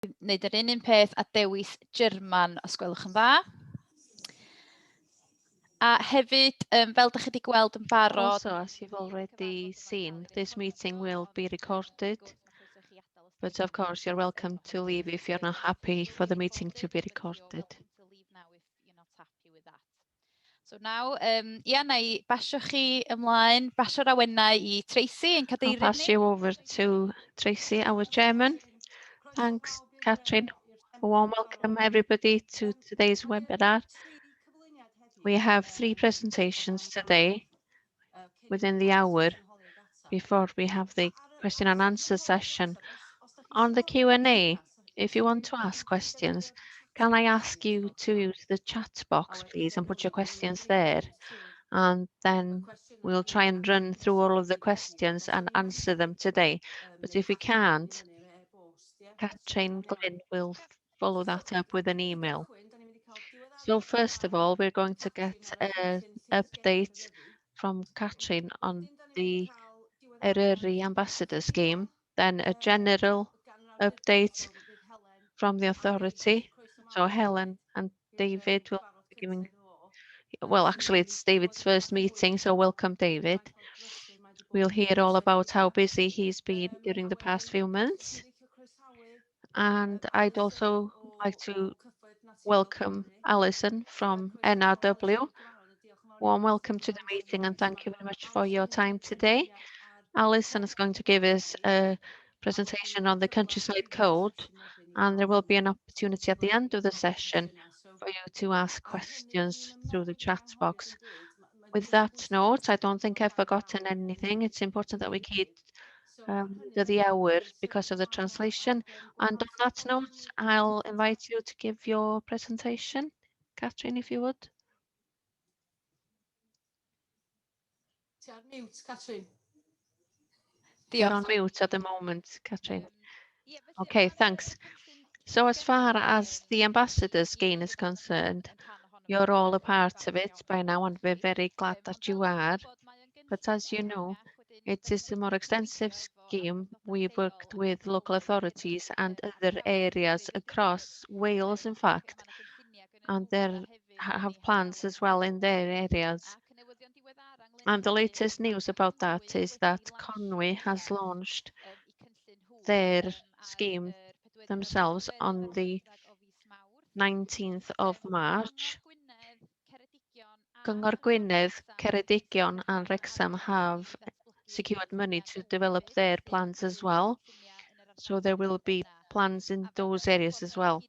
wneud yr un peth a dewis German os gwelwch yn dda. A hefyd, fel dych chi wedi gweld yn barod... Also, as you've already seen, this meeting will be recorded. But of course, you're welcome to leave if you're not happy for the meeting to be recorded. So now, na I basio chi ymlaen, basio'r awennau I Tracy yn I'll cadeirydd pass ni. you over to Tracy, our chairman. Thanks, Catherine. A warm welcome, everybody, to today's webinar. We have 3 presentations today within the hour before we have the question and answer session. On the Q&A, if you want to ask questions, can I ask you to use the chat box, please, and put your questions there? And then we'll try and run through all of the questions and answer them today. But if we can't, Catherine Glynn will follow that up with an email. So first of all, we're going to get an update from Catherine on the Eryri Ambassador Scheme, then a general update from the authority. So Helen and David will be giving, well, actually it's David's first meeting, so welcome, David. We'll hear all about how busy he's been during the past few months. And I'd also like to welcome Alison from NRW. Warm welcome to the meeting and thank you very much for your time today. Alison is going to give us a presentation on the countryside code, and there will be an opportunity at the end of the session for you to ask questions through the chat box. With that note, I don't think I've forgotten anything. It's important that we keep to the hour because of the translation. And on that note, I'll invite you to give your presentation. Catherine, if you would. You're on mute at the moment, Catherine. Okay, thanks. So as far as the ambassador's scheme is concerned, you're all a part of it by now, and we're very glad that you are. But as you know, it is a more extensive scheme. We worked with local authorities and other areas across Wales, in fact, and they have plans as well in their areas. And the latest news about that is that Conwy has launched their scheme themselves on the 19th of March. Cyngor Gwynedd, Ceredigion and Wrexham have secured money to develop their plans as well. So there will be plans in those areas as well.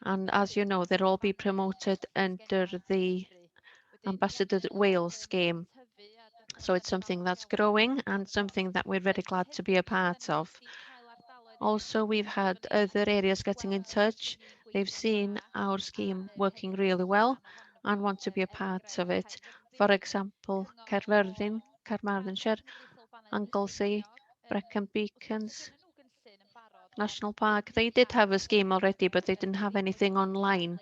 And as you know, they'll all be promoted under the Ambassador Wales scheme. So it's something that's growing and something that we're very glad to be a part of. Also, we've had other areas getting in touch. They've seen our scheme working really well and want to be a part of it. For example, Caerfyrddin, Carmarthenshire, Anglesey, Brecon Beacons National Park. They did have a scheme already, but they didn't have anything online.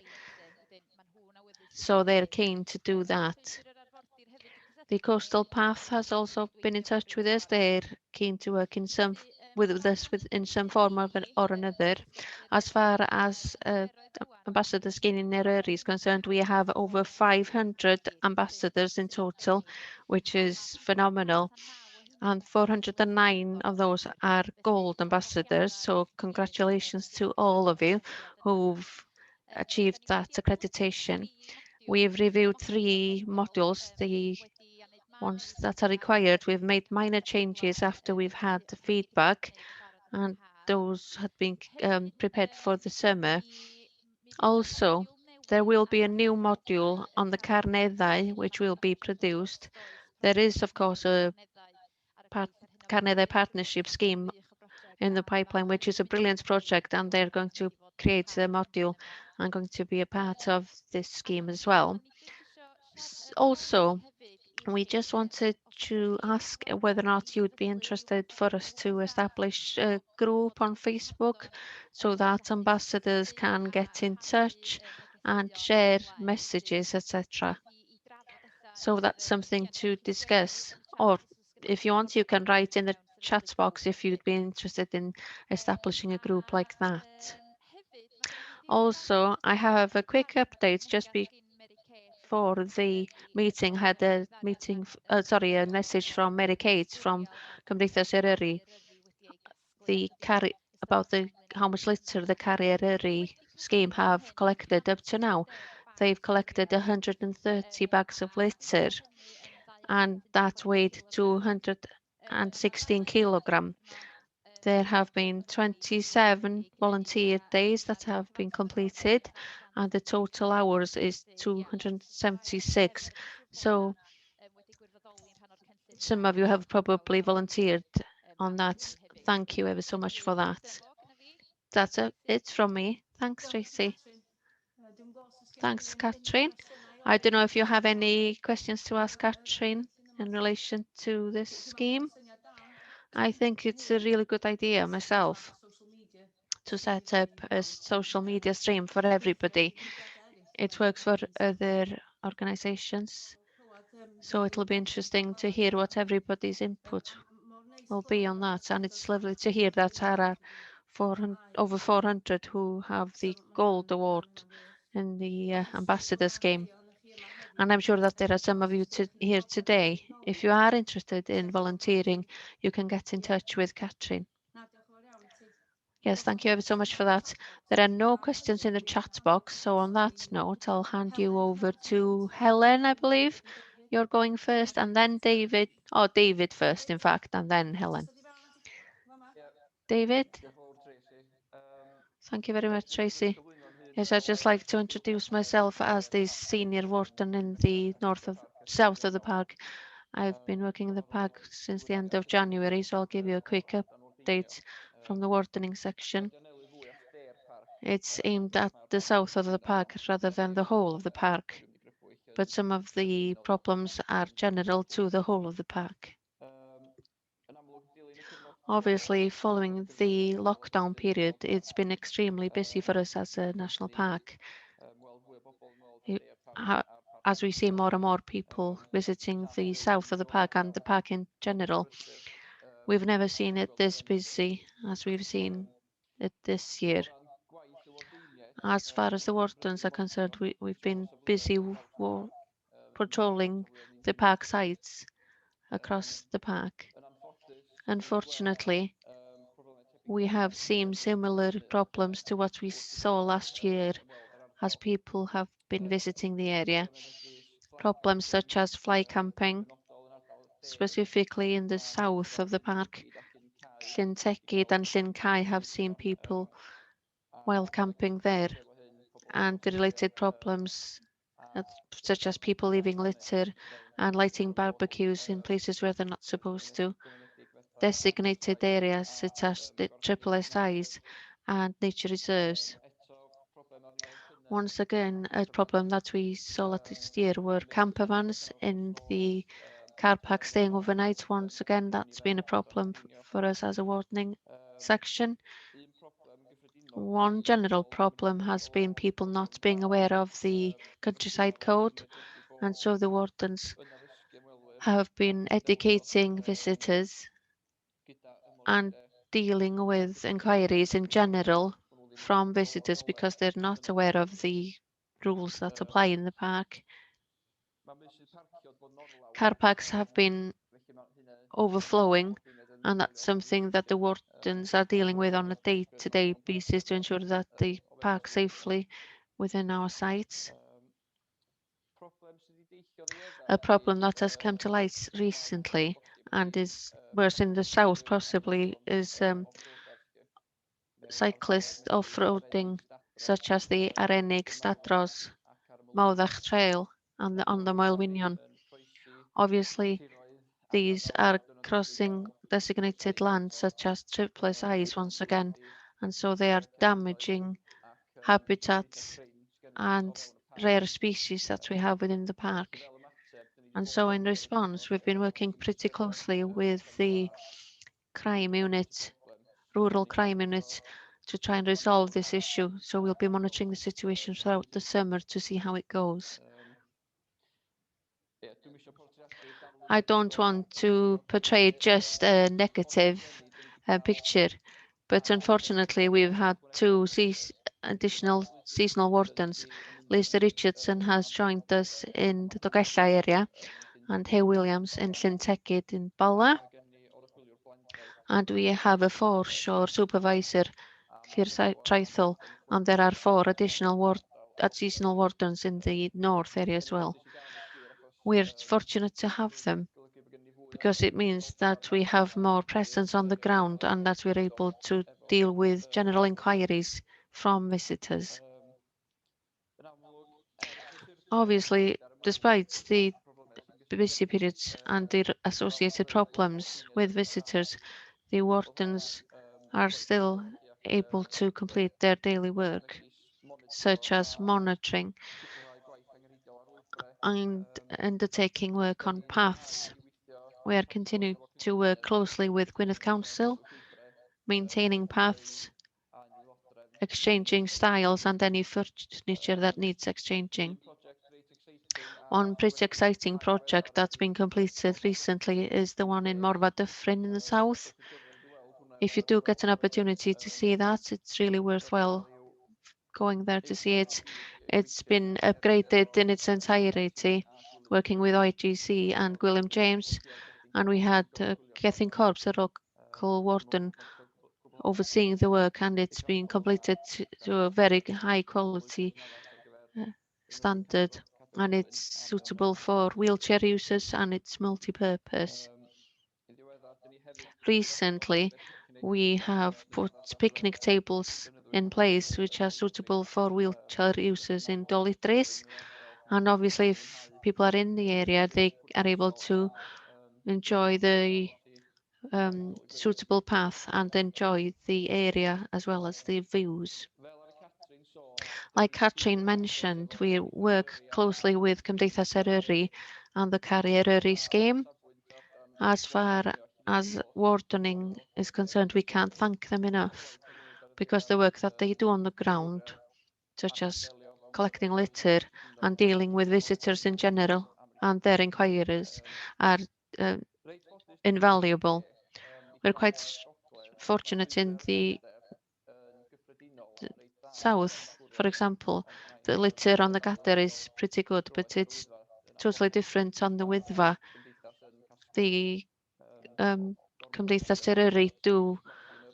So they're keen to do that. The Coastal Path has also been in touch with us. They're keen to work in some in some form or another. As far as Ambassador Scheme in Eryri is concerned, we have over 500 ambassadors in total, which is phenomenal. And 409 of those are gold ambassadors. So congratulations to all of you who've achieved that accreditation. We've reviewed 3 modules, the ones that are required. We've made minor changes after we've had the feedback, and those had been prepared for the summer. Also, there will be a new module on the Carneddau, which will be produced. There is, of course, a Carneddau partnership scheme in the pipeline, which is a brilliant project, and they're going to create the module and going to be a part of this scheme as well. Also, we just wanted to ask whether or not you'd be interested for us to establish a group on Facebook so that ambassadors can get in touch and share messages, etc. So that's something to discuss. Or if you want, you can write in the chat box if you'd be interested in establishing a group like that. Also, I have a quick update just before the meeting. Had a meeting, sorry, a message from Mary Kate from Cymdeithas Eryri, the carry about the how much litter the Carrier Eryri scheme have collected up to now. They've collected 130 bags of litter, and that weighed 216 kilogram. There have been 27 volunteer days that have been completed, and the total hours is 276. So some of you have probably volunteered on that. Thank you ever so much for that. That's it from me. Thanks, Tracy. Thanks, Catherine. I don't know if you have any questions to ask Catherine in relation to this scheme. I think it's a really good idea myself to set up a social media stream for everybody. It works for other organizations, so it'll be interesting to hear what everybody's input will be on that. And it's lovely to hear that there are over 400 who have the gold award in the ambassador scheme. And I'm sure that there are some of you here today. If you are interested in volunteering, you can get in touch with Catherine. Yes, thank you ever so much for that. There are no questions in the chat box, so on that note, I'll hand you over to Helen, I believe. You're going first, and then David, or David first, in fact, and then Helen. David? Thank you very much, Tracy. Yes, I'd just like to introduce myself as the senior warden in the south of the park. I've been working in the park since the end of January, so I'll give you a quick update from the wardening section. It's aimed at the south of the park rather than the whole of the park, but some of the problems are general to the whole of the park. Obviously, following the lockdown period, it's been extremely busy for us as a national park. As we see more and more people visiting the south of the park and the park in general, we've never seen it this busy as we've seen it this year. As far as the wardens are concerned, we've been busy patrolling the park sites across the park. Unfortunately, we have seen similar problems to what we saw last year as people have been visiting the area. Problems such as fly camping, specifically in the south of the park. Llysgenhadon and Llyn have seen people wild camping there, and the related problems such as people leaving litter and lighting barbecues in places where they're not supposed to. Designated areas such as the SSIs and nature reserves. Once again, a problem that we saw last year were camper vans in the car park staying overnight. Once again, that's been a problem for us as a wardening section. One general problem has been people not being aware of the countryside code, and so the wardens have been educating visitors and dealing with inquiries in general from visitors because they're not aware of the rules that apply in the park. Car parks have been overflowing, and that's something that the wardens are dealing with on a day-to-day basis to ensure that they park safely within our sites. A problem that has come to light recently and is worse in the south possibly is cyclists off-roading, such as the Arennig Stadros Maudach Trail and on the Moelwynion. Obviously, these are crossing designated land such as SSIs once again, and so they are damaging habitats and rare species that we have within the park. And so in response, we've been working pretty closely with the crime unit, rural crime unit, to try and resolve this issue. So we'll be monitoring the situation throughout the summer to see how it goes. I don't want to portray just a negative picture, but unfortunately we've had two additional seasonal wardens. Lisa Richardson has joined us in the Dolgellau area, and Hugh Williams in Llysgenhadon in Bala. And we have a foreshore supervisor, Llysgenhadon, and there are 4 additional seasonal wardens in the north area as well. We're fortunate to have them because it means that we have more presence on the ground and that we're able to deal with general inquiries from visitors. Obviously, despite the busy periods and the associated problems with visitors, the wardens are still able to complete their daily work, such as monitoring and undertaking work on paths. We are continuing to work closely with Gwynedd Council, maintaining paths, exchanging styles and any furniture that needs exchanging. One pretty exciting project that's been completed recently is the one in Morfa Dyffryn in the south. If you do get an opportunity to see that, it's really worthwhile going there to see it. It's been upgraded in its entirety, working with IGC and William James, and we had Gethin Corps, a local warden, overseeing the work, and it's been completed to a very high quality uh, standard, and it's suitable for wheelchair users and it's multi-purpose. Recently, we have put picnic tables in place which are suitable for wheelchair users in Dolitris, and obviously if people are in the area they are able to enjoy the suitable path and enjoy the area as well as the views. Like Katrin mentioned, we work closely with Cymdeithas Eryri and the Caru Eryri scheme. As far as wardening is concerned, we can't thank them enough because the work that they do on the ground, such as collecting litter and dealing with visitors in general and their inquiries, are uh, invaluable. We're quite fortunate in the south, for example. The litter on the Gadair is pretty good, but it's totally different on the Wyddfa. The Cymdeithas Eryri do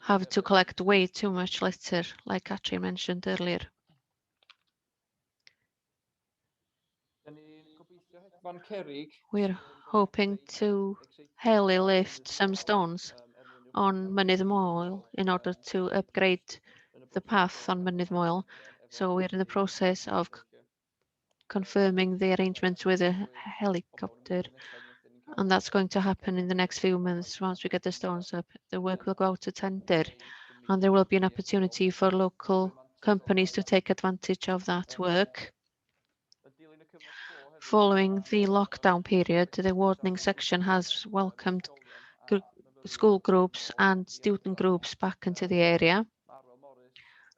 have to collect way too much litter, like Katrin mentioned earlier. We're hoping to heli lift some stones on Mynydd Moel in order to upgrade the path on Mynydd Moel. So we're in the process of confirming the arrangements with a helicopter, and that's going to happen in the next few months. Once we get the stones up, the work will go out to tender, and there will be an opportunity for local companies to take advantage of that work. Following the lockdown period, the wardening section has welcomed school groups and student groups back into the area.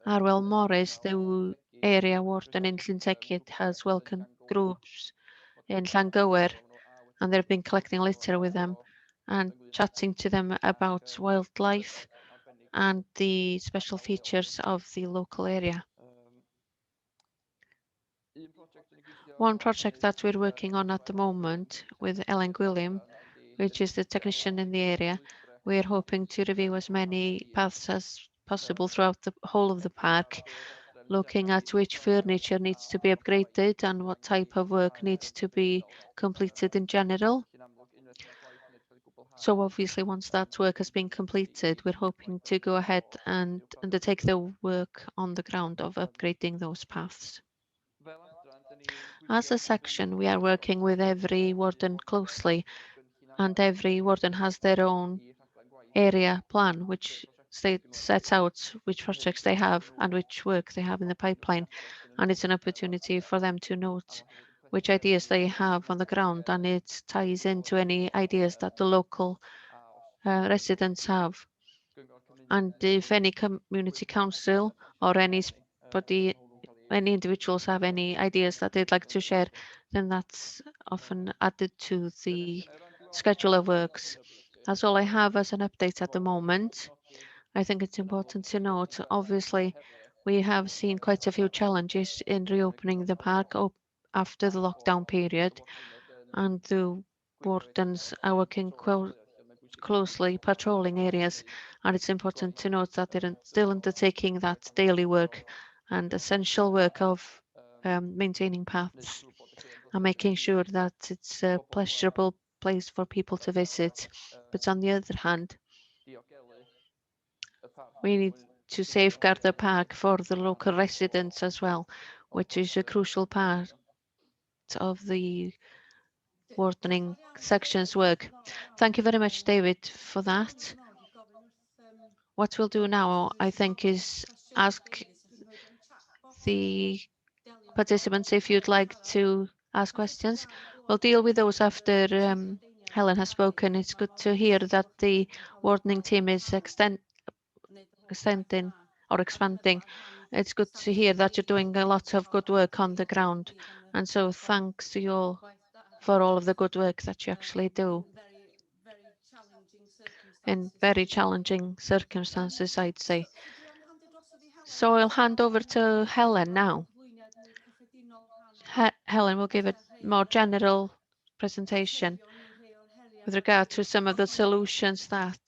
Arwel Morris, the area warden in Llysgenhadon, has welcomed groups in Llangower, and they've been collecting litter with them and chatting to them about wildlife and the special features of the local area. One project that we're working on at the moment with Ellen Gwilym, which is the technician in the area, we're hoping to review as many paths as possible throughout the whole of the park, looking at which furniture needs to be upgraded and what type of work needs to be completed in general. So obviously once that work has been completed, we're hoping to go ahead and undertake the work on the ground of upgrading those paths. As a section, we are working with every warden closely, and every warden has their own area plan, which sets out which projects they have and which work they have in the pipeline. And it's an opportunity for them to note which ideas they have on the ground, and it ties into any ideas that the local residents have. And if any community council or anybody, any individuals have any ideas that they'd like to share, then that's often added to the schedule of works. That's all I have as an update at the moment. I think it's important to note, obviously, we have seen quite a few challenges in reopening the park after the lockdown period, and the wardens are working closely patrolling areas, and it's important to note that they're still undertaking that daily work and essential work of maintaining paths and making sure that it's a pleasurable place for people to visit. But on the other hand, we need to safeguard the park for the local residents as well, which is a crucial part of the wardening section's work. Thank you very much, David, for that. What we'll do now, I think, is ask the participants if you'd like to ask questions. We'll deal with those after Helen has spoken. It's good to hear that the wardening team is extending or expanding. It's good to hear that you're doing a lot of good work on the ground. And so thanks to you all for all of the good work that you actually do in very challenging circumstances, I'd say. So I'll hand over to Helen now. Helen will give a more general presentation with regard to some of the solutions that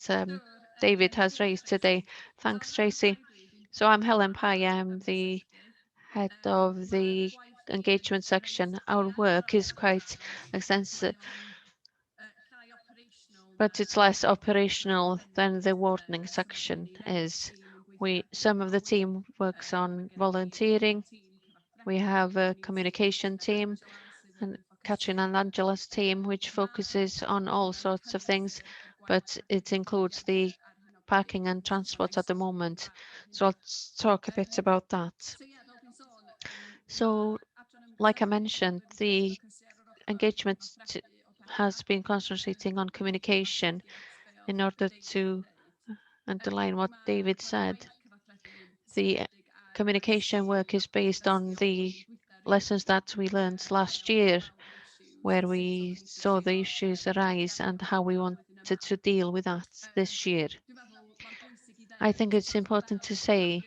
David has raised today. Thanks, Tracy. So I'm Helen Pye. I'm the head of the engagement section. Our work is quite extensive, but it's less operational than the wardening section is. Some of the team works on volunteering. We have a communication team and Katrin and Angela's team, which focuses on all sorts of things, but it includes the parking and transport at the moment. So let's talk a bit about that. So, like I mentioned, the engagement has been concentrating on communication in order to underline what David said. The communication work is based on the lessons that we learned last year, where we saw the issues arise and how we wanted to deal with that this year. I think it's important to say,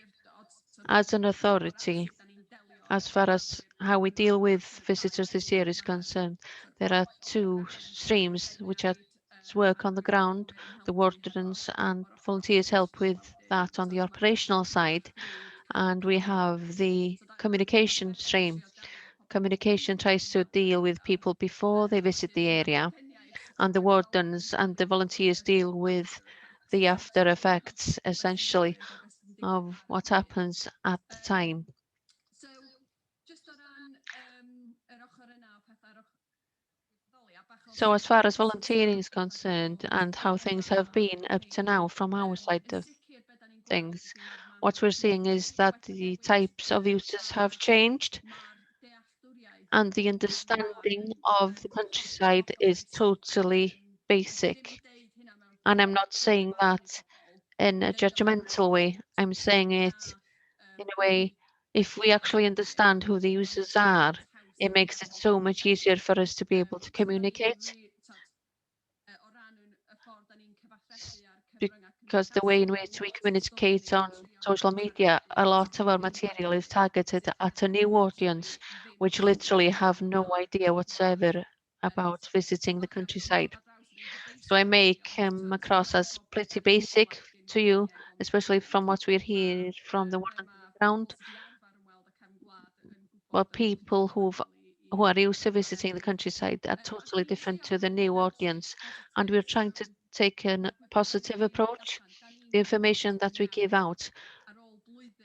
as an authority, as far as how we deal with visitors this year is concerned, there are two streams which are work on the ground. The wardens and volunteers help with that on the operational side, and we have the communication stream. Communication tries to deal with people before they visit the area, and the wardens and the volunteers deal with the after effects, essentially, of what happens at the time. So as far as volunteering is concerned and how things have been up to now from our side of things, what we're seeing is that the types of users have changed and the understanding of the countryside is totally basic. And I'm not saying that in a judgmental way. I'm saying it in a way, if we actually understand who the users are, it makes it so much easier for us to be able to communicate. Because the way in which we communicate on social media, a lot of our material is targeted at a new audience, which literally have no idea whatsoever about visiting the countryside. So I may come across as pretty basic to you, especially from what we hear from the one on the ground. But people who are used to visiting the countryside are totally different to the new audience, and we're trying to take a positive approach. The information that we give out,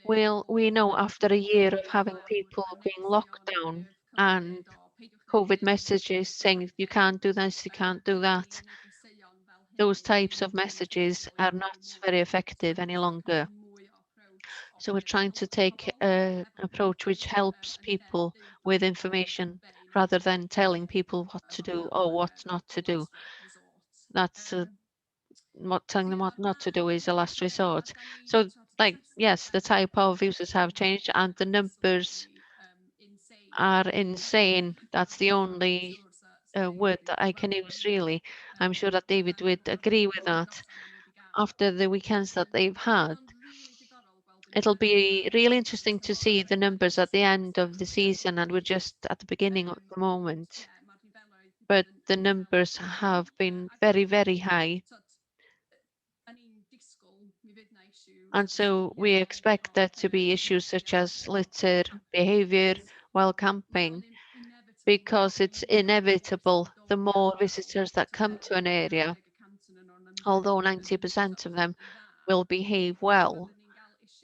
we know after a year of having people being locked down and COVID messages saying you can't do this, you can't do that, those types of messages are not very effective any longer. So we're trying to take an approach which helps people with information rather than telling people what to do or what not to do. That's what telling them what not to do is a last resort. So, like, yes, the type of users have changed and the numbers are insane. That's the only word that I can use, really. I'm sure that David would agree with that. After the weekends that they've had, It'll be really interesting to see the numbers at the end of the season, and we're just at the beginning at the moment. But the numbers have been very, very high. And so we expect there to be issues such as litter, behavior while camping, because it's inevitable the more visitors that come to an area, although 90% of them will behave well,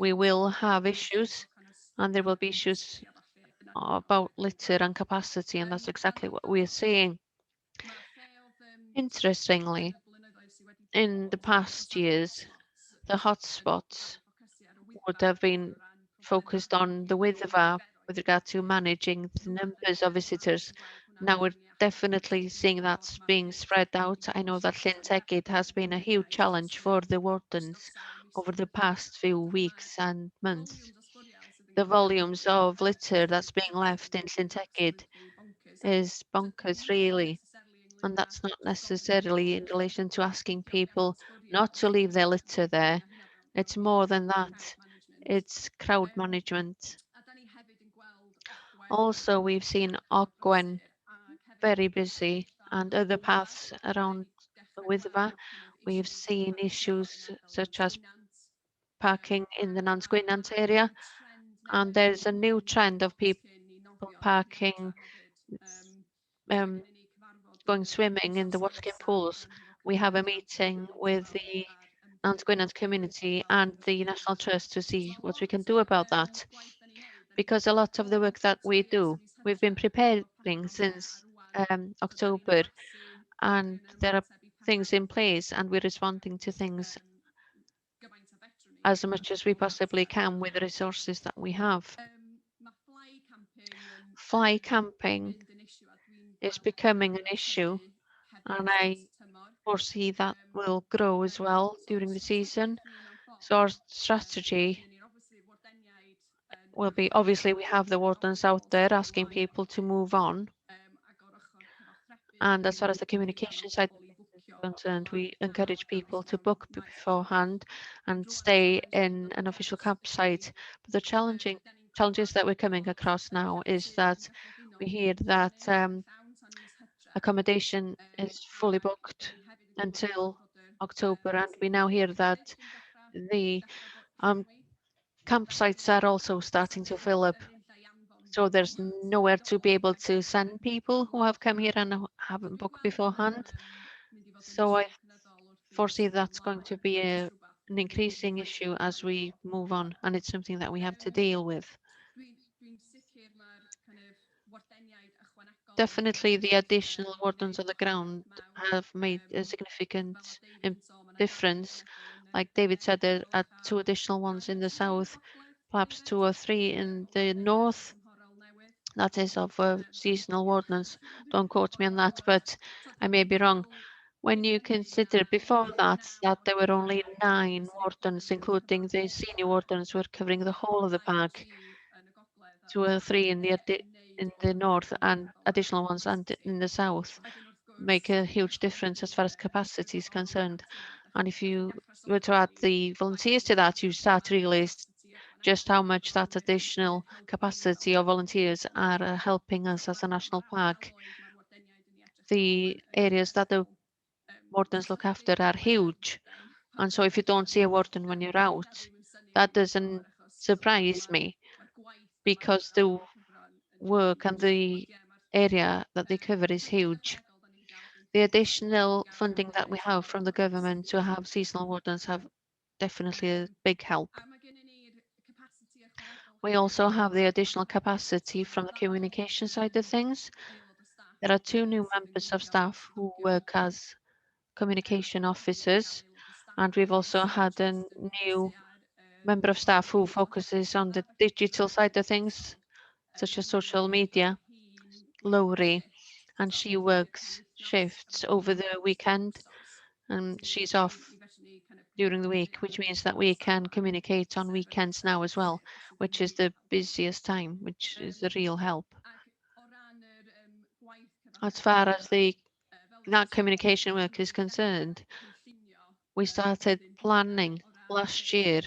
we will have issues, and there will be issues about litter and capacity, and that's exactly what we're seeing. Interestingly, in the past years, the hotspots would have been focused on the Wyddfa with regard to managing the numbers of visitors. Now we're definitely seeing that's being spread out. I know that Llysgenhadon has been a huge challenge for the wardens over the past few weeks and months. The volumes of litter that's being left in Llysgenhadon is bonkers, really. And that's not necessarily in relation to asking people not to leave their litter there. It's more than that. It's crowd management. Also, we've seen Ogwen very busy and other paths around the Wyddfa. We've seen issues such as parking in the Llysgenhadon area, and there's a new trend of people parking, um, going swimming in the Llysgenhadon pools. We have a meeting with the Llysgenhadon community and the National Trust to see what we can do about that. Because a lot of the work that we do, we've been preparing since October, and there are things in place, and we're responding to things as much as we possibly can with the resources that we have. Fly camping is becoming an issue, and I foresee that will grow as well during the season. So our strategy will be, obviously we have the wardens out there asking people to move on. And as far as the communication side of things is concerned, we encourage people to book beforehand and stay in an official campsite. But the challenges that we're coming across now is that we hear that accommodation is fully booked until October, and we now hear that the um, campsites are also starting to fill up. So there's nowhere to be able to send people who have come here and haven't booked beforehand. So I foresee that's going to be an increasing issue as we move on, and it's something that we have to deal with. Definitely, the additional wardens on the ground have made a significant difference. Like David said, there are two additional ones in the south, perhaps two or three in the north. That is of seasonal wardens. Don't quote me on that, but I may be wrong. When you consider before that there were only 9 wardens, including the senior wardens, who were covering the whole of the park, 2 or 3 in the north and additional ones and in the south, make a huge difference as far as capacity is concerned. And if you were to add the volunteers to that, you start to realize just how much that additional capacity of volunteers are helping us as a national park. The areas that the wardens look after are huge. And so if you don't see a warden when you're out, that doesn't surprise me, because the work and the area that they cover is huge. The additional funding that we have from the government to have seasonal wardens have definitely a big help. We also have the additional capacity from the communication side of things. There are 2 new members of staff who work as communication officers, and we've also had a new member of staff who focuses on the digital side of things, such as social media, Lowry, and she works shifts over the weekend, and she's off during the week, which means that we can communicate on weekends now as well, which is the busiest time, which is a real help. As far as that communication work is concerned, we started planning last year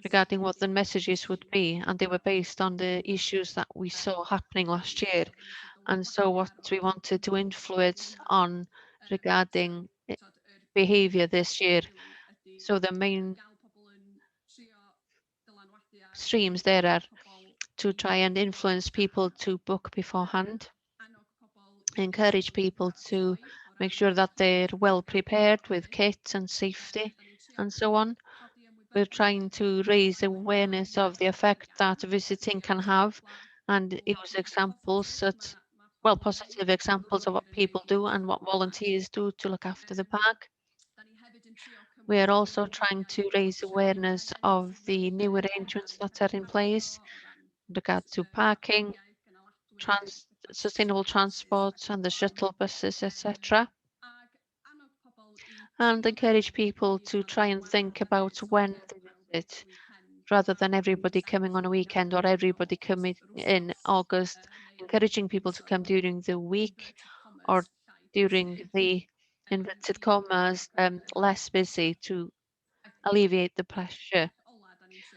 regarding what the messages would be, and they were based on the issues that we saw happening last year. And so what we wanted to influence on regarding behaviour this year. So the main streams there are to try and influence people to book beforehand, encourage people to make sure that they're well prepared with kits and safety and so on. We're trying to raise awareness of the effect that visiting can have and use examples such, well, positive examples of what people do and what volunteers do to look after the park. We are also trying to raise awareness of the new arrangements that are in place with regard to parking, sustainable transport and the shuttle buses, etc. And encourage people to try and think about when they visit, rather than everybody coming on a weekend or everybody coming in August, encouraging people to come during the week or during the inverted commas less busy to alleviate the pressure.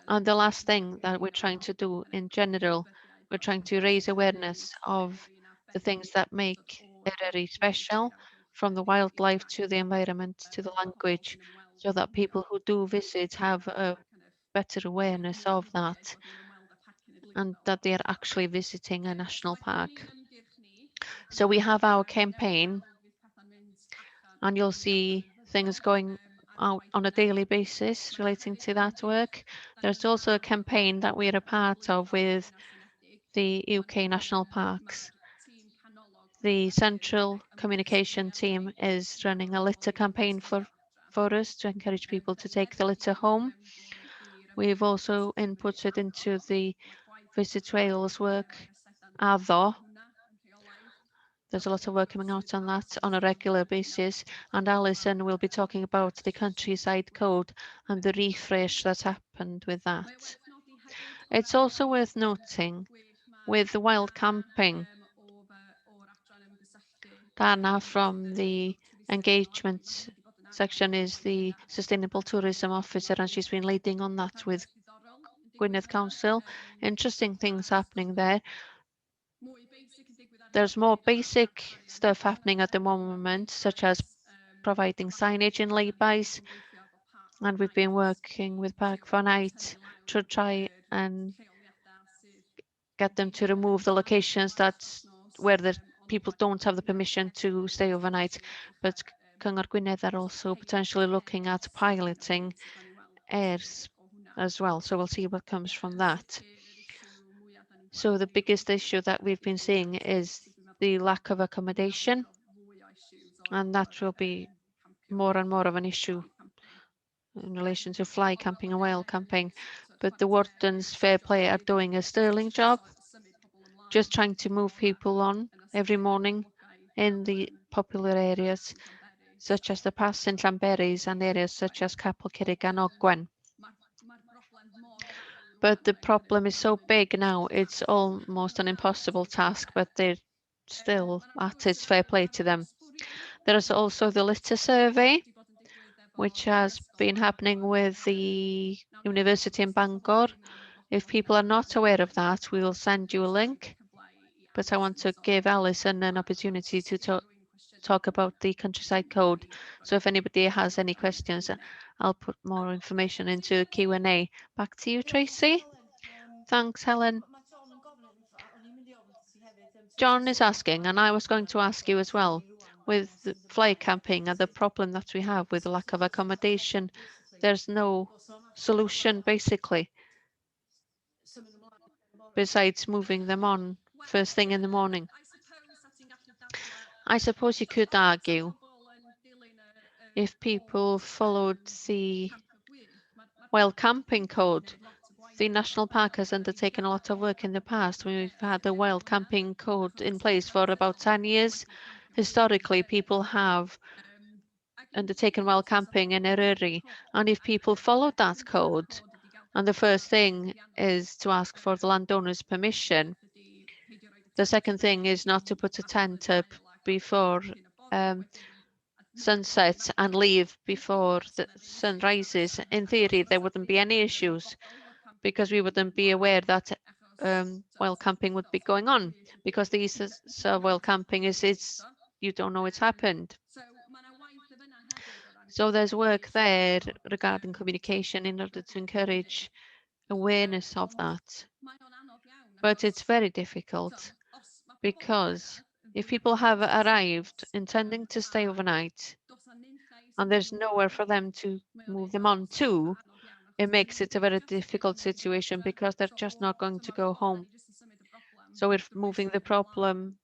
And the last thing that we're trying to do in general, we're trying to raise awareness of the things that make Eryri special, from the wildlife to the environment to the language, so that people who do visit have a better awareness of that and that they are actually visiting a national park. So we have our campaign, and you'll see things going out on a daily basis relating to that work. There's also a campaign that we're a part of with the UK National Parks. The central communication team is running a litter campaign for us to encourage people to take the litter home. We've also inputted into the Visit Wales work, ADO. There's a lot of work coming out on that on a regular basis, and Alison will be talking about the countryside code and the refresh that's happened with that. It's also worth noting with the wild camping, Dana from the engagement section is the Sustainable Tourism Officer, and she's been leading on that with Gwynedd Council. Interesting things happening there. There's more basic stuff happening at the moment, such as providing signage in lay-bys, and we've been working with Parc Cenedlaethol to try and get them to remove the locations where the people don't have the permission to stay overnight. But Cyngor Gwynedd are also potentially looking at piloting airs as well, so we'll see what comes from that. So the biggest issue that we've been seeing is the lack of accommodation, and that will be more and more of an issue in relation to fly camping and whale camping. But the wardens, fair play, are doing a sterling job, just trying to move people on every morning in the popular areas, such as the Parc Cenedlaethol and areas such as Capel Curig and Ogwen. But the problem is so big now, it's almost an impossible task, but they're still at it, fair play to them. There is also the litter survey, which has been happening with the university in Bangor. If people are not aware of that, we will send you a link. But I want to give Alison an opportunity to talk about the countryside code. So if anybody has any questions, I'll put more information into the Q&A. Back to you, Tracy. Thanks, Helen. John is asking, and I was going to ask you as well, with the fly camping and the problem that we have with the lack of accommodation, there's no solution basically, besides moving them on first thing in the morning. I suppose you could argue if people followed the wild camping code. The National Park has undertaken a lot of work in the past. We've had the wild camping code in place for about 10 years. Historically, people have undertaken wild camping in Eryri, and if people followed that code, and the first thing is to ask for the landowner's permission, the second thing is not to put a tent up before sunset and leave before the sun rises, in theory, there wouldn't be any issues because we wouldn't be aware that wild camping would be going on, because the essence of wild camping is you don't know it's happened. So there's work there regarding communication in order to encourage awareness of that. But it's very difficult because if people have arrived intending to stay overnight and there's nowhere for them to move them on to, it makes it a very difficult situation because they're just not going to go home. So we're moving the problem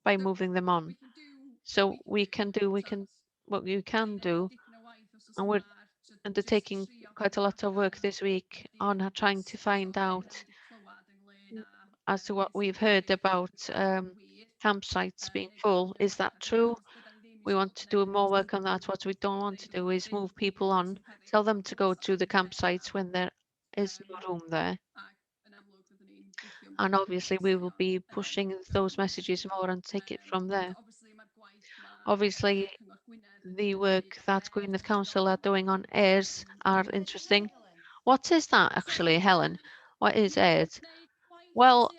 by moving them on. So what you can do, and we're undertaking quite a lot of work this week on trying to find out as to what we've heard about campsites being full. Is that true? We want to do more work on that. What we don't want to do is move people on, tell them to go to the campsites when there is no room there. And obviously we will be pushing those messages more and take it from there. Obviously, the work that Gwynedd Council are doing on AIRS are interesting. What is that actually, Helen? What is AIRS? Well,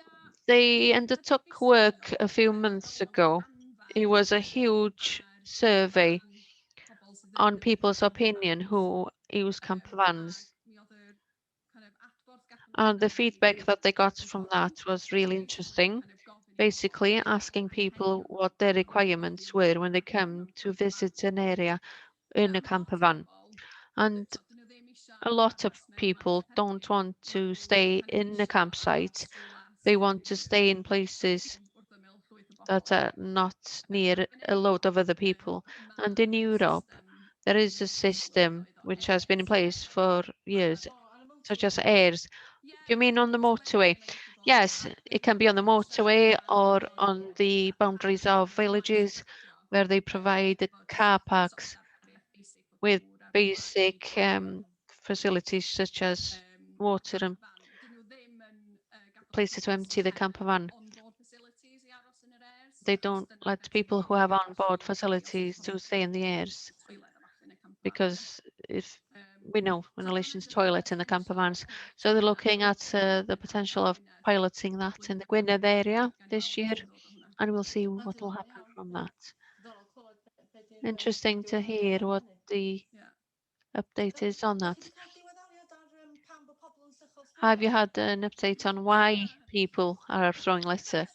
they undertook work a few months ago. It was a huge survey on people's opinion who use camper vans. And the feedback that they got from that was really interesting. Basically asking people what their requirements were when they come to visit an area in a camper van. And a lot of people don't want to stay in a campsite. They want to stay in places that are not near a lot of other people. And in Europe, there is a system which has been in place for years, such as AIRS. Do you mean on the motorway? Yes, it can be on the motorway or on the boundaries of villages where they provide car parks with basic facilities such as water and places to empty the camper van. They don't let people who have on-board facilities to stay in the airs because if we know in relation to toilets in the camper vans. So they're looking at the potential of piloting that in the Gwynedd area this year, and we'll see what will happen from that. Interesting to hear what the update is on that. Have you had an update on why people are throwing litter?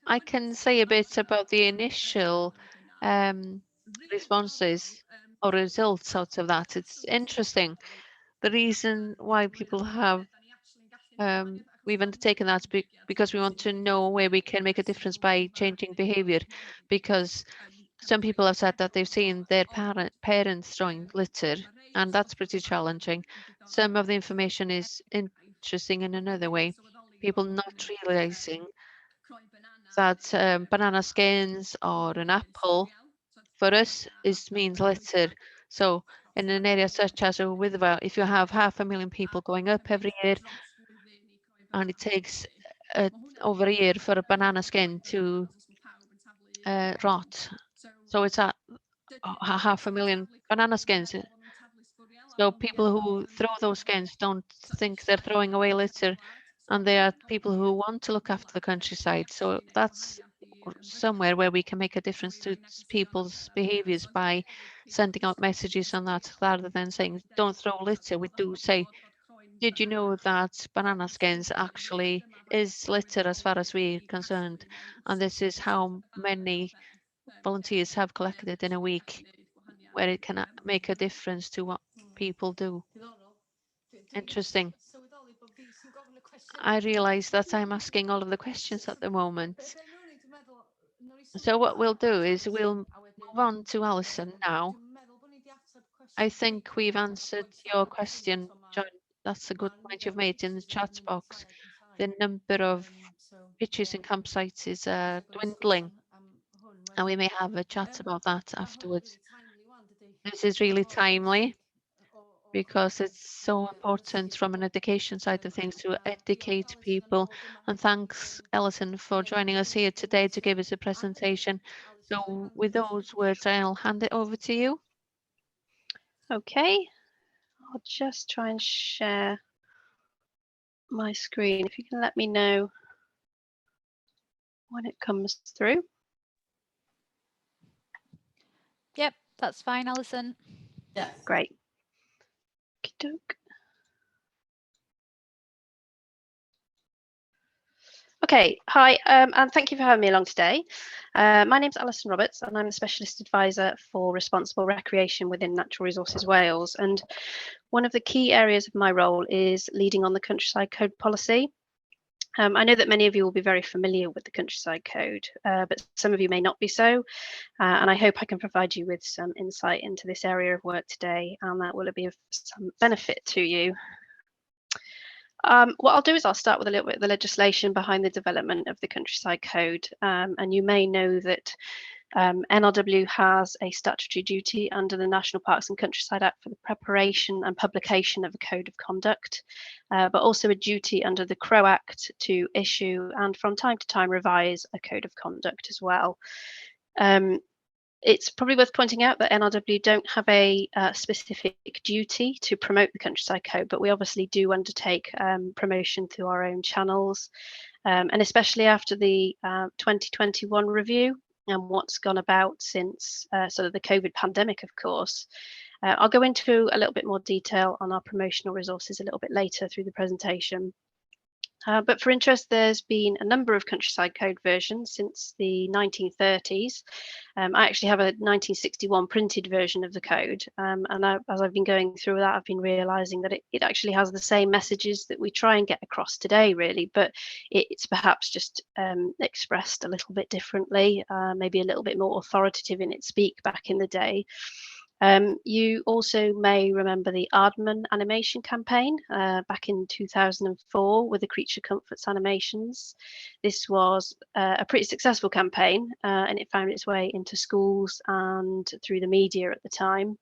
I can say a bit about the initial responses or results out of that. It's interesting. The reason why people have we've undertaken that because we want to know where we can make a difference by changing behavior, because some people have said that they've seen their parents throwing litter, and that's pretty challenging. Some of the information is interesting in another way. People not realizing that banana skins or an apple for us means litter. So in an area such as Witherwell, if you have 500,000 people going up every year, and it takes over a year for a banana skin to rot, so it's at 500,000 banana skins. So people who throw those skins don't think they're throwing away litter, and they are people who want to look after the countryside. So that's somewhere where we can make a difference to people's behaviors by sending out messages on that rather than saying don't throw litter. We do say, did you know that banana skins actually is litter as far as we're concerned, and this is how many volunteers have collected in a week, where it can make a difference to what people do. Interesting. I realize that I'm asking all of the questions at the moment. So what we'll do is we'll move on to Alison now. I think we've answered your question, John. That's a good point you've made in the chat box. The number of pitches and campsites is dwindling, and we may have a chat about that afterwards. This is really timely because it's so important from an education side of things to educate people. And thanks, Alison, for joining us here today to give us a presentation. So with those words, I'll hand it over to you. Okay, I'll just try and share my screen. If you can let me know when it comes through. Yep, that's fine, Alison. Yeah. Great. Okey-doke. Okay, hi, and thank you for having me along today. My name's Alison Roberts, and I'm a Specialist Advisor for Responsible Recreation within Natural Resources Wales. And one of the key areas of my role is leading on the Countryside Code policy. I know that many of you will be very familiar with the Countryside Code, but some of you may not be so. And I hope I can provide you with some insight into this area of work today, and that will be of some benefit to you. What I'll do is I'll start with a little bit of the legislation behind the development of the Countryside Code. And you may know that NRW has a statutory duty under the National Parks and Countryside Act for the preparation and publication of a code of conduct, but also a duty under the Crow Act to issue and from time to time revise a code of conduct as well. It's probably worth pointing out that NRW don't have a specific duty to promote the Countryside Code, but we obviously do undertake promotion through our own channels, and especially after the 2021 review and what's gone about since sort of the COVID pandemic, of course. I'll go into a little bit more detail on our promotional resources a little bit later through the presentation. But for interest, there's been a number of Countryside Code versions since the 1930s. I actually have a 1961 printed version of the code, and as I've been going through that, I've been realizing that it actually has the same messages that we try and get across today, really, but it's perhaps just expressed a little bit differently, maybe a little bit more authoritative in its speak back in the day. You also may remember the Aardman animation campaign back in 2004 with the Creature Comforts animations. This was a pretty successful campaign, and it found its way into schools and through the media at the time.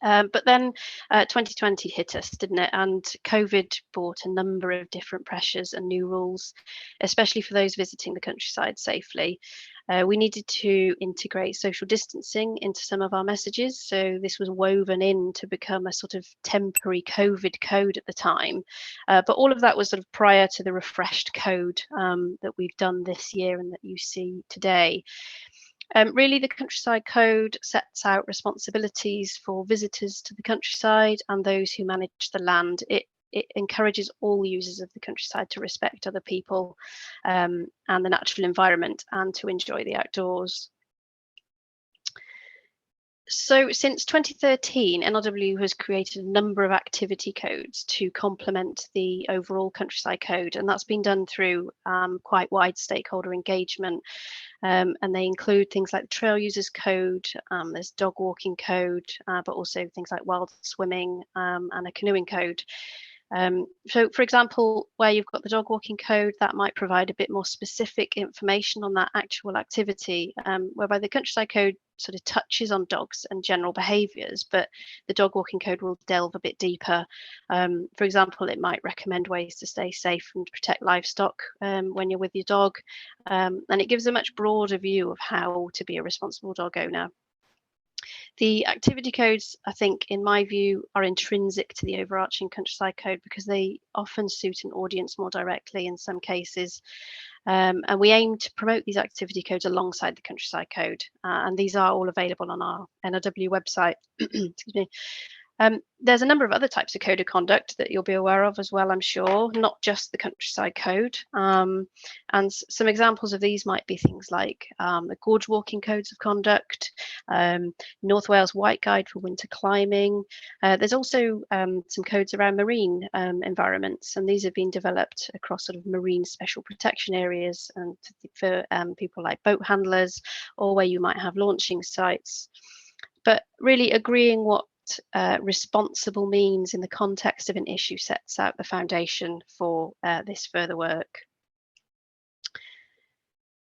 But then 2020 hit us, didn't it? And COVID brought a number of different pressures and new rules, especially for those visiting the countryside safely. We needed to integrate social distancing into some of our messages. So this was woven in to become a sort of temporary COVID code at the time. But all of that was sort of prior to the refreshed code that we've done this year and that you see today. Really, the Countryside Code sets out responsibilities for visitors to the countryside and those who manage the land. It encourages all users of the countryside to respect other people and the natural environment and to enjoy the outdoors. So since 2013, NRW has created a number of activity codes to complement the overall Countryside Code, and that's been done through quite wide stakeholder engagement. And they include things like the Trail Users Code, there's Dog Walking Code, but also things like Wild Swimming and a Canoeing Code. So, for example, where you've got the dog walking code, that might provide a bit more specific information on that actual activity, whereby the Countryside Code sort of touches on dogs and general behaviours, but the dog walking code will delve a bit deeper. For example, it might recommend ways to stay safe and protect livestock when you're with your dog, and it gives a much broader view of how to be a responsible dog owner. The activity codes, I think, in my view, are intrinsic to the overarching Countryside Code because they often suit an audience more directly in some cases. And we aim to promote these activity codes alongside the Countryside Code. And these are all available on our NRW website. Excuse me. There's a number of other types of code of conduct that you'll be aware of as well, I'm sure, not just the Countryside Code. And some examples of these might be things like the Gorge Walking Codes of Conduct, North Wales White Guide for winter climbing. There's also some codes around marine environments, and these have been developed across sort of marine special protection areas and for people like boat handlers or where you might have launching sites. But really agreeing what responsible means in the context of an issue sets out the foundation for this further work.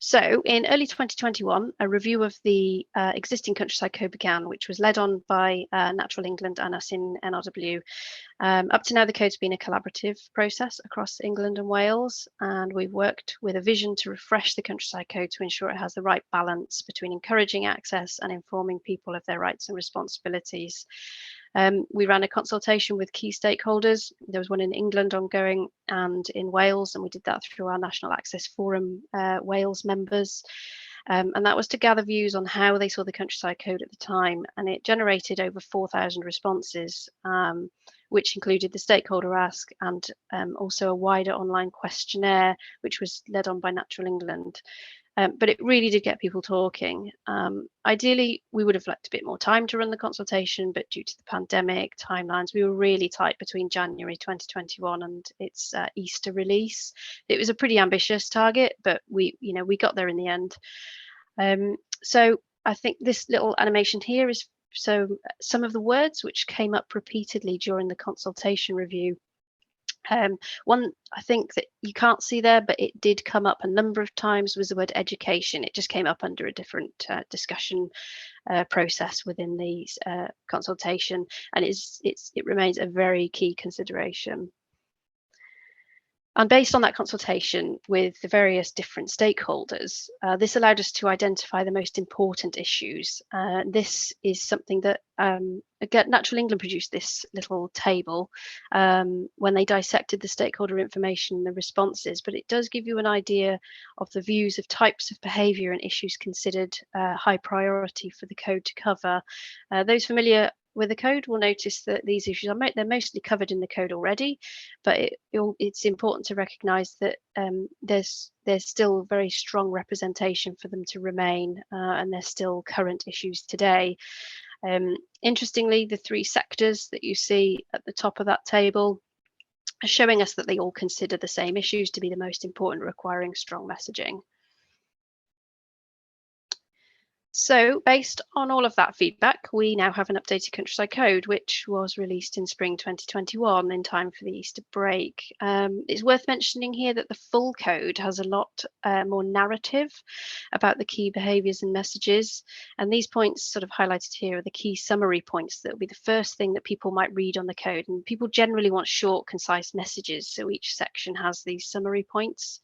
So in early 2021, a review of the existing countryside code began, which was led on by Natural England and us in NRW. Up to now, the code's been a collaborative process across England and Wales, and we've worked with a vision to refresh the countryside code to ensure it has the right balance between encouraging access and informing people of their rights and responsibilities. We ran a consultation with key stakeholders. There was one in England ongoing and in Wales, and we did that through our National Access Forum Wales members. And that was to gather views on how they saw the countryside code at the time, and it generated over 4,000 responses, which included the stakeholder ask and also a wider online questionnaire, which was led on by Natural England. But it really did get people talking. Ideally, we would have liked a bit more time to run the consultation, but due to the pandemic timelines, we were really tight between January 2021 and its Easter release. It was a pretty ambitious target, but we got there in the end. So I think this little animation here is some of the words which came up repeatedly during the consultation review. One I think that you can't see there, but it did come up a number of times, was the word education. It just came up under a different discussion process within the consultation, and it remains a very key consideration. And based on that consultation with the various different stakeholders, this allowed us to identify the most important issues. This is something that again, Natural England produced this little table when they dissected the stakeholder information and the responses, but it does give you an idea of the views of types of behaviour and issues considered high priority for the code to cover. Those familiar with the code will notice that these issues they're mostly covered in the code already, but it's important to recognise that there's still very strong representation for them to remain, and they're still current issues today. Interestingly, the three sectors that you see at the top of that table are showing us that they all consider the same issues to be the most important, requiring strong messaging. So based on all of that feedback, we now have an updated countryside code, which was released in spring 2021 in time for the Easter break. It's worth mentioning here that the full code has a lot more narrative about the key behaviours and messages. And these points sort of highlighted here are the key summary points that will be the first thing that people might read on the code. And people generally want short, concise messages. So each section has these summary points.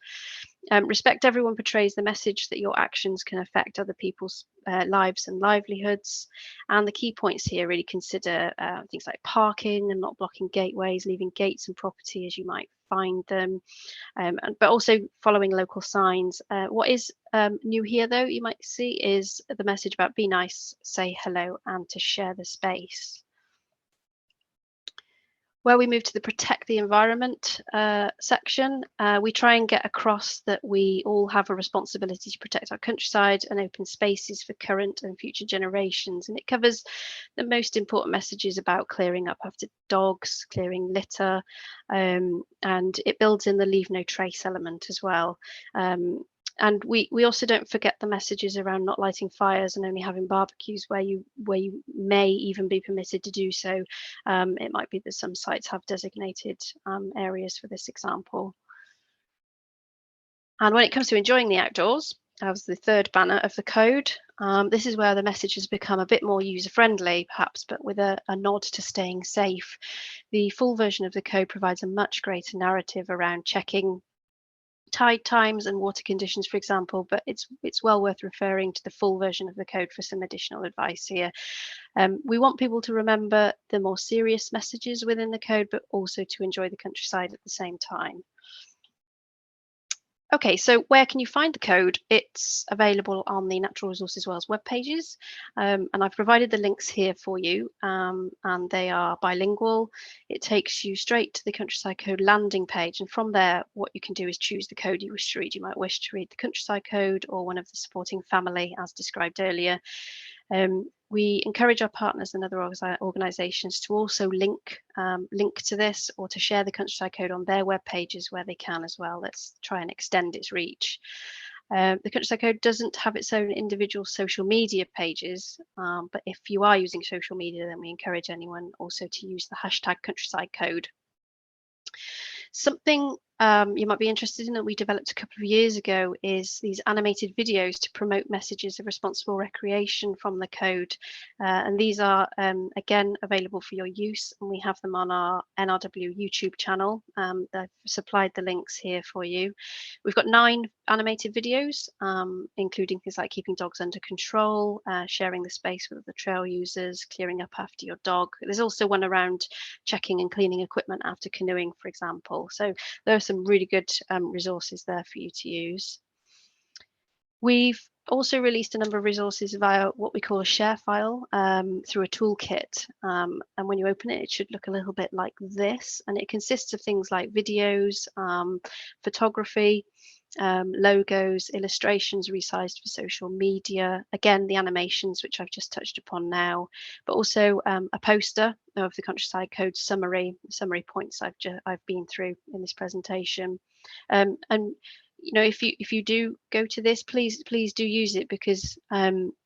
Respect everyone portrays the message that your actions can affect other people's lives and livelihoods. And the key points here really consider things like parking and not blocking gateways, leaving gates and property as you might find them, but also following local signs. What is new here, though, you might see, is the message about be nice, say hello, and to share the space. Where we move to the protect the environment section, we try and get across that we all have a responsibility to protect our countryside and open spaces for current and future generations. And it covers the most important messages about clearing up after dogs, clearing litter, and it builds in the leave no trace element as well. And we also don't forget the messages around not lighting fires and only having barbecues where you may even be permitted to do so. It might be that some sites have designated areas for this example. And when it comes to enjoying the outdoors, as the third banner of the code, this is where the message has become a bit more user-friendly, perhaps, but with a nod to staying safe. The full version of the code provides a much greater narrative around checking tide times and water conditions, for example, but it's well worth referring to the full version of the code for some additional advice here. We want people to remember the more serious messages within the code, but also to enjoy the countryside at the same time. Okay, so where can you find the code? It's available on the Natural Resources Wales web pages, and I've provided the links here for you, and they are bilingual. It takes you straight to the Countryside Code landing page, and from there, what you can do is choose the code you wish to read. You might wish to read the Countryside Code or one of the supporting family, as described earlier. We encourage our partners and other organisations to also link to this or to share the Countryside Code on their web pages where they can as well. Let's try and extend its reach. The Countryside Code doesn't have its own individual social media pages, but if you are using social media, then we encourage anyone also to use the hashtag Countryside Code. Something you might be interested in that we developed a couple of years ago is these animated videos to promote messages of responsible recreation from the code. And these are, again, available for your use, and we have them on our NRW YouTube channel. I've supplied the links here for you. We've got 9 animated videos, including things like keeping dogs under control, sharing the space with the trail users, clearing up after your dog. There's also one around checking and cleaning equipment after canoeing, for example. So there are some really good resources there for you to use. We've also released a number of resources via what we call a Sharefile through a toolkit. And when you open it, it should look a little bit like this. And it consists of things like videos, photography, logos, illustrations resized for social media, again, the animations, which I've just touched upon now, but also a poster of the Countryside Code summary points I've been through in this presentation. And you know, if you do go to this, please do use it, because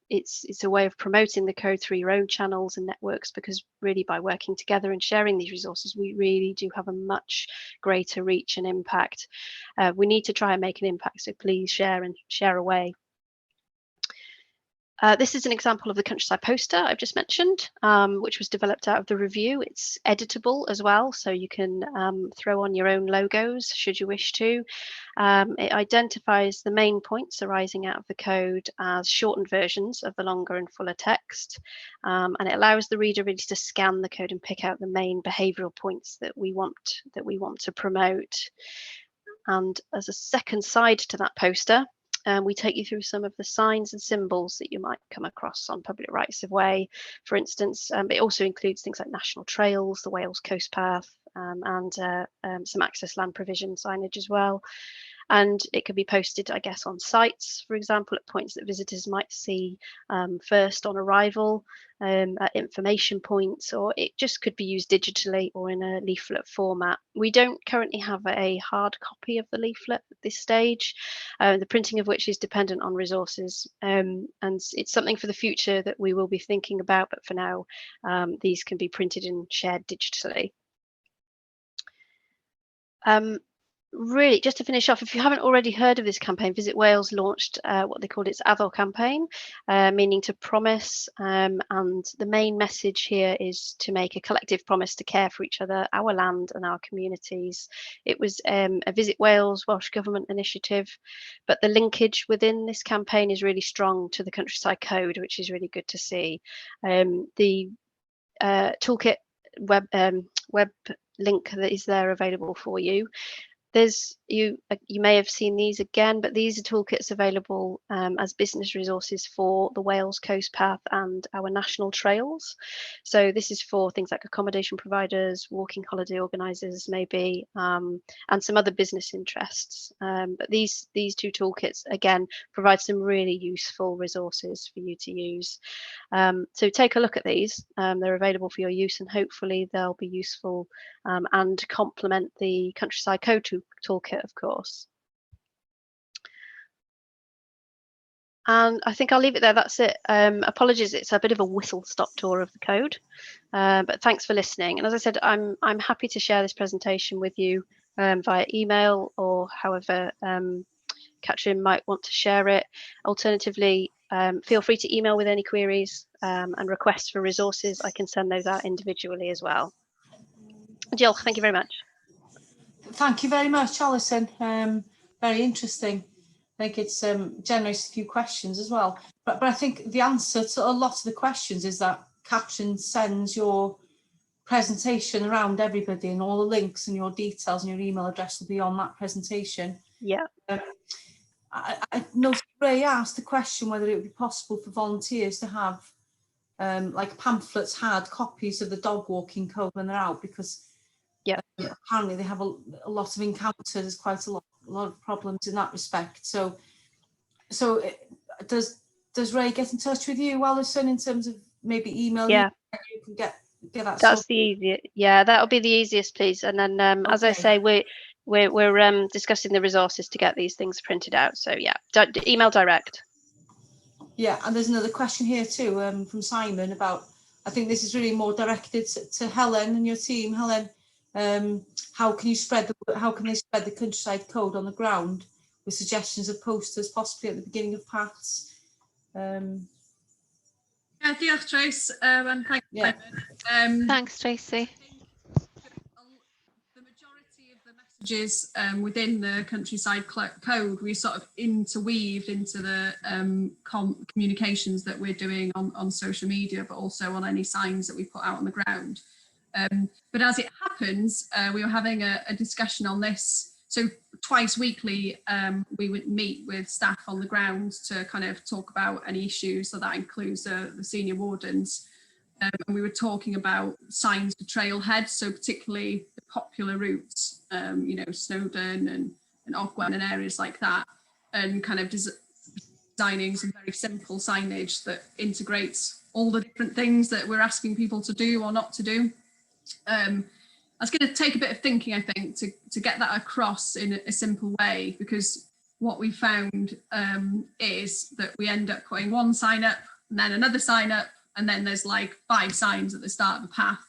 it's a way of promoting the code through your own channels and networks, because really by working together and sharing these resources, we really do have a much greater reach and impact. We need to try and make an impact, so please share and share away. This is an example of the Countryside poster I've just mentioned, which was developed out of the review. It's editable as well, so you can throw on your own logos should you wish to. It identifies the main points arising out of the code as shortened versions of the longer and fuller text, and it allows the reader really to scan the code and pick out the main behavioural points that we want to promote. And as a second side to that poster, we take you through some of the signs and symbols that you might come across on public rights of way. For instance, it also includes things like national trails, the Wales Coast Path, and some access land provision signage as well. And it could be posted, I guess, on sites, for example, at points that visitors might see first on arrival, at information points, or it just could be used digitally or in a leaflet format. We don't currently have a hard copy of the leaflet at this stage, the printing of which is dependent on resources, and it's something for the future that we will be thinking about, but for now, these can be printed and shared digitally. Really, just to finish off, if you haven't already heard of this campaign, Visit Wales launched what they called its Addo campaign, meaning to promise, and the main message here is to make a collective promise to care for each other, our land and our communities. It was a Visit Wales Welsh Government initiative, but the linkage within this campaign is really strong to the Countryside Code, which is really good to see. The toolkit web link that is there available for you. You may have seen these again, but these are toolkits available as business resources for the Wales Coast Path and our national trails. So this is for things like accommodation providers, walking holiday organisers maybe, and some other business interests. But these 2 toolkits, again, provide some really useful resources for you to use. So take a look at these. They're available for your use, and hopefully they'll be useful and complement the Countryside Code toolkit, of course. And I think I'll leave it there. That's it. Apologies, it's a bit of a whistle-stop tour of the code, but thanks for listening. And as I said, I'm happy to share this presentation with you via email, or however Katrin might want to share it. Alternatively, feel free to email with any queries and requests for resources. I can send those out individually as well. Jill, thank you very much. Thank you very much, Alison. Very interesting. I think it's generates a few questions as well. But I think the answer to a lot of the questions is that Katrin sends your presentation around everybody, and all the links and your details and your email address will be on that presentation. Yeah. I noticed Ray asked the question whether it would be possible for volunteers to have like pamphlets, hard copies of the dog walking code when they're out, because apparently they have a lot of encounters. There's quite a lot of problems in that respect. So does Ray get in touch with you, Alison, in terms of maybe email? Yeah, you can get that. That's the easiest. Yeah, that'll be the easiest, please. And then, as I say, we're discussing the resources to get these things printed out. So yeah, email direct. Yeah, and there's another question here too from Simon about. I think this is really more directed to Helen and your team. Helen, how can they spread the countryside code on the ground with suggestions of posters possibly at the beginning of paths. Yeah, diolch Trace, and thanks. Yeah. Thanks, Tracy. The majority of the messages within the countryside code, we sort of interweaved into the communications that we're doing on social media, but also on any signs that we put out on the ground. But as it happens, we were having a discussion on this. So twice weekly, we would meet with staff on the ground to kind of talk about any issues. So that includes the senior wardens. And we were talking about signs for trailheads, so particularly the popular routes, you know, Snowdon and Ogwen and areas like that, and kind of designing some very simple signage that integrates all the different things that we're asking people to do or not to do. It's going to take a bit of thinking, I think, to get that across in a simple way, because what we found is that we end up putting one sign up and then another sign up, and then there's like 5 signs at the start of the path.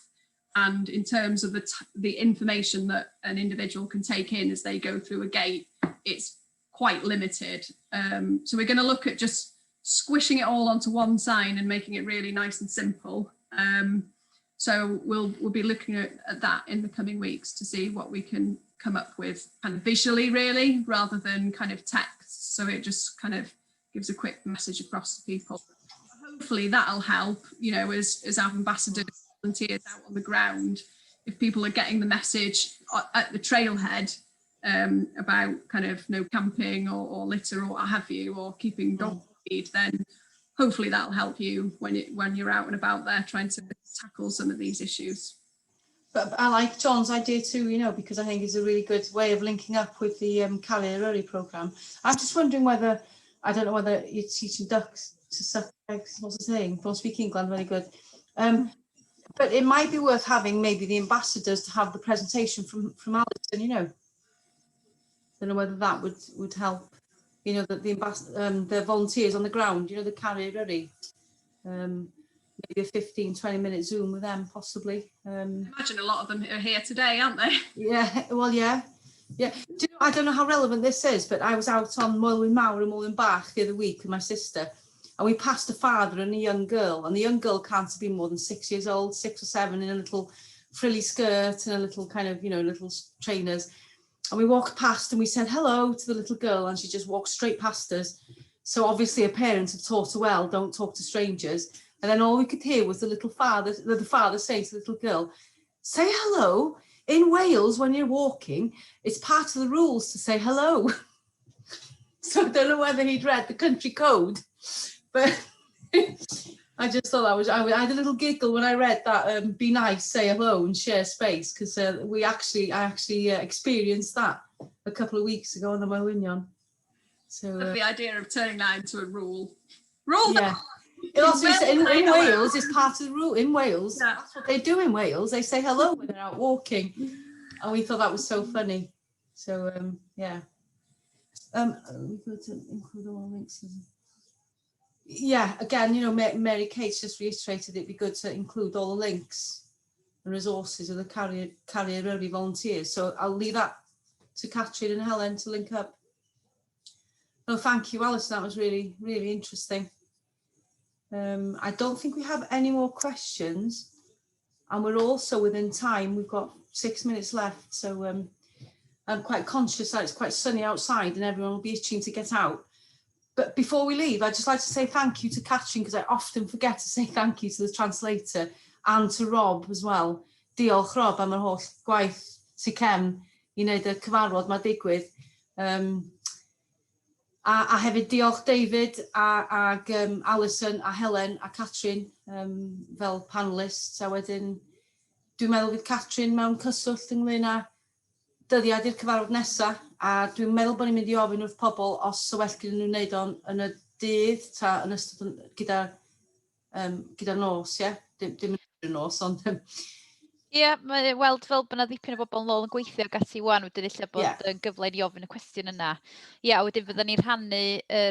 And in terms of the information that an individual can take in as they go through a gate, it's quite limited. So we're going to look at just squishing it all onto one sign and making it really nice and simple. So we'll be looking at that in the coming weeks to see what we can come up with kind of visually, really, rather than kind of text. So it just kind of gives a quick message across to people. Hopefully that'll help, you know, as our ambassadors, volunteers out on the ground, if people are getting the message at the trailhead about kind of no camping or litter or what have you, or keeping dog feed, then hopefully that'll help you when you're out and about there trying to tackle some of these issues. But I like John's idea too, you know, because I think it's a really good way of linking up with the Carrier Early programme. I'm just wondering whether, I don't know whether you're teaching ducks to suck eggs, what's the saying? Don't speak England, very good. But it might be worth having maybe the ambassadors to have the presentation from Alison, you know. I don't know whether that would help, you know, that the volunteers on the ground, you know, the Carrier Early. Maybe a 15-20 minute Zoom with them, possibly. I imagine a lot of them are here today, aren't they? Yeah, well, yeah. Do you know, I don't know how relevant this is, but I was out on Moelwyn Mawr and Moelwyn Bach the other week with my sister, and we passed a father and a young girl, and the young girl can't have been more than 6 years old, 6 or 7, in a little frilly skirt and a little kind of, you know, little trainers. And we walked past and we said hello to the little girl, and she just walked straight past us. So obviously her parents had taught her well, don't talk to strangers. And then all we could hear was the father saying to the little girl, say hello. In Wales, when you're walking, it's part of the rules to say hello. So I don't know whether he'd read the country code, but I just thought I had a little giggle when I read that, be nice, say hello and share space, because I actually experienced that a couple of weeks ago on the Moelwynion. So the idea of turning that into a rule. Yeah. It also in Wales is part of the rule. In Wales, yeah. That's what they do in Wales. They say hello when they're out walking, and we thought that was so funny. So yeah, we've got to include all links. Yeah, again, you know, Mary Kate's just reiterated it'd be good to include all the links and resources of the Carrier Early volunteers. So I'll leave that to Catherine and Helen to link up. No, thank you, Alison. That was really, really interesting. I don't think we have any more questions, and we're also within time. We've got 6 minutes left, so I'm quite conscious that it's quite sunny outside and everyone will be itching to get out. But before we leave, I'd just like to say thank you to Catherine, because I often forget to say thank you to the translator, and to Rob as well. Diolch Rob am yr holl gwaith sy cefn I wneud y cyfarfod ma digwydd. A hefyd diolch David ag Alison a Helen a Catherine fel panelists, a wedyn dwi'n meddwl fydd Catherine mewn cyswllt ynglyn â dyddiad i'r cyfarfod nesaf, a dwi'n meddwl bod ni'n mynd I ofyn wrth pobl os o well gyda nhw wneud o'n yn y dydd ta yn ystod gyda nos, ie? Dim yn nos, ond Ie, mae weld fel bod yna ddipyn o bobl yn ôl yn gweithio ag ati wan, wedyn illa bod yn gyfle I ofyn y cwestiwn yna. Ie, a wedyn fydden ni'n rhannu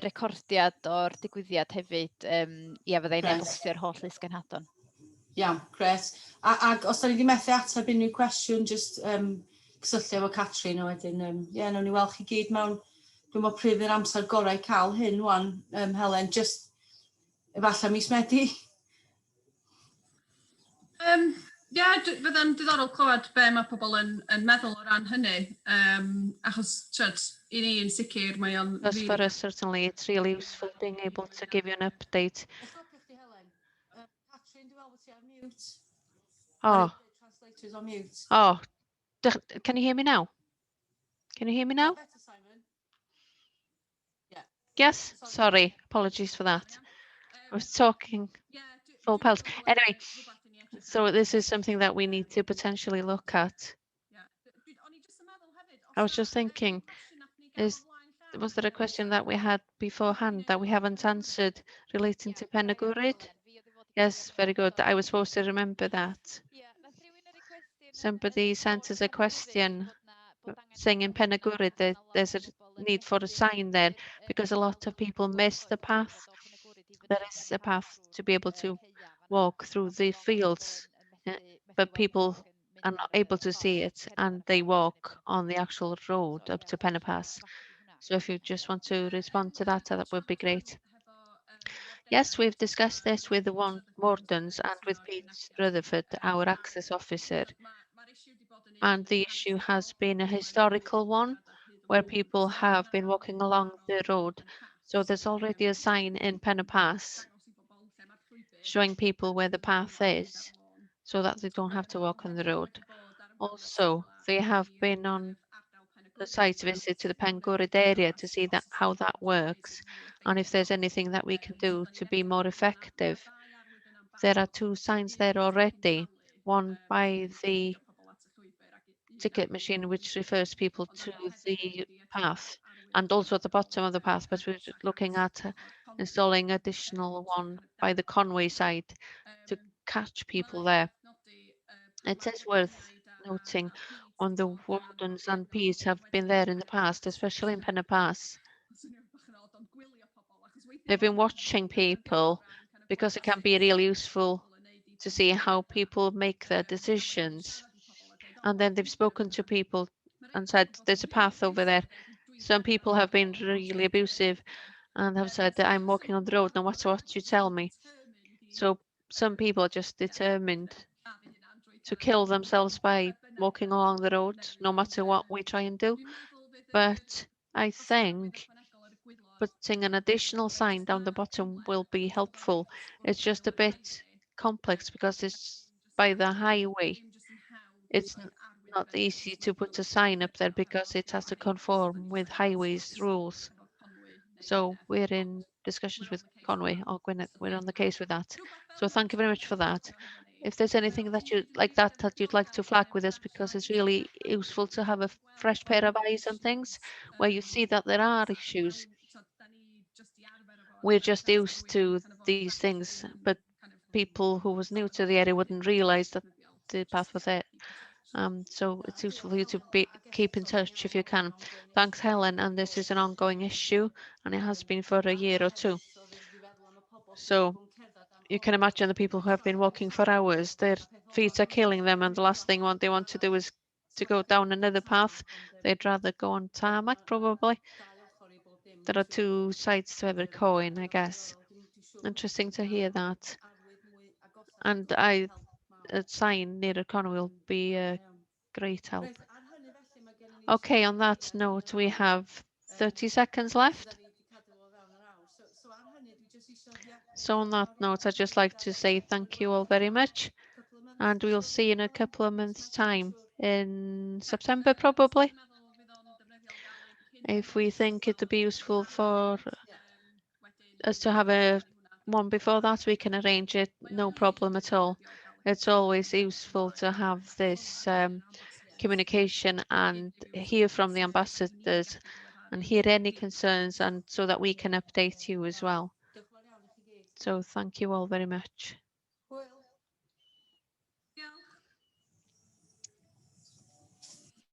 recordiad o'r digwyddiad hefyd. Ie, fyddai'n e-bostio'r holl Llysgenhadon. Iawn, gret. Ac os da ni wedi methu ateb unrhyw cwestiwn, just cysylltu efo Catrin a wedyn, ie, nawn ni weld chi gyd mewn, dwi'n meddwl pryd yw'r amser gorau cael hyn wan, Helen, just efallai mis Medi. Fydda'n diddorol clywed be mae pobl yn meddwl o ran hynny, achos i ni yn sicr mae o'n... Because for us, certainly, it's really useful being able to give you an update. Catrin, dwi'n meddwl bod ti ar mute. Oh, Translators on mute. oh, can you hear me now? Can you hear me now? Better, Simon. Yeah. Yes, sorry, apologies for that. I was talking full pelt. Anyway, so this is something that we need to potentially look at. I was just thinking, was there a question that we had beforehand that we haven't answered relating to Penagurid? Yes, very good. I was supposed to remember that. Somebody sent us a question saying in Penagurid that there's a need for a sign there because a lot of people miss the path. There is a path to be able to walk through the fields, but people are not able to see it and they walk on the actual road up to Penapass. So if you just want to respond to that, that would be great. Yes, we've discussed this with the Wardens and with Pete Rutherford, our access officer. And the issue has been a historical one where people have been walking along the road. So there's already a sign in Penapass showing people where the path is so that they don't have to walk on the road. Also, they have been on the site visit to the Pengurid area to see how that works and if there's anything that we can do to be more effective. There are 2 signs there already, one by the ticket machine which refers people to the path and also at the bottom of the path, but we're looking at installing additional one by the Conway side to catch people there. It is worth noting when the Wardens and Peas have been there in the past, especially in Penapass. They've been watching people because it can be really useful to see how people make their decisions. And then they've spoken to people and said, there's a path over there. Some people have been really abusive and have said that I'm walking on the road no matter what you tell me. So some people are just determined to kill themselves by walking along the road, no matter what we try and do. But I think putting an additional sign down the bottom will be helpful. It's just a bit complex because it's by the highway. It's not easy to put a sign up there because it has to conform with highways rules. So we're in discussions with Conway or Gwynedd. We're on the case with that. So thank you very much for that. If there's anything that you like that you'd like to flag with us, because it's really useful to have a fresh pair of eyes on things where you see that there are issues. We're just used to these things, but people who was new to the area wouldn't realise that the path was there. So it's useful for you to keep in touch if you can. Thanks, Helen. And this is an ongoing issue, and it has been for a year or 2. So you can imagine the people who have been walking for hours, their feet are killing them, and the last thing they want to do is to go down another path. They'd rather go on tarmac, probably. There are 2 sides to every coin, I guess. Interesting to hear that. And a sign near a corner will be a great help. Okay, on that note, we have 30 seconds left. So on that note, I'd just like to say thank you all very much. And we'll see you in a couple of months' time, in September probably. If we think it would be useful for us to have one before that, we can arrange it, no problem at all. It's always useful to have this communication and hear from the ambassadors and hear any concerns, and so that we can update you as well. So thank you all very much.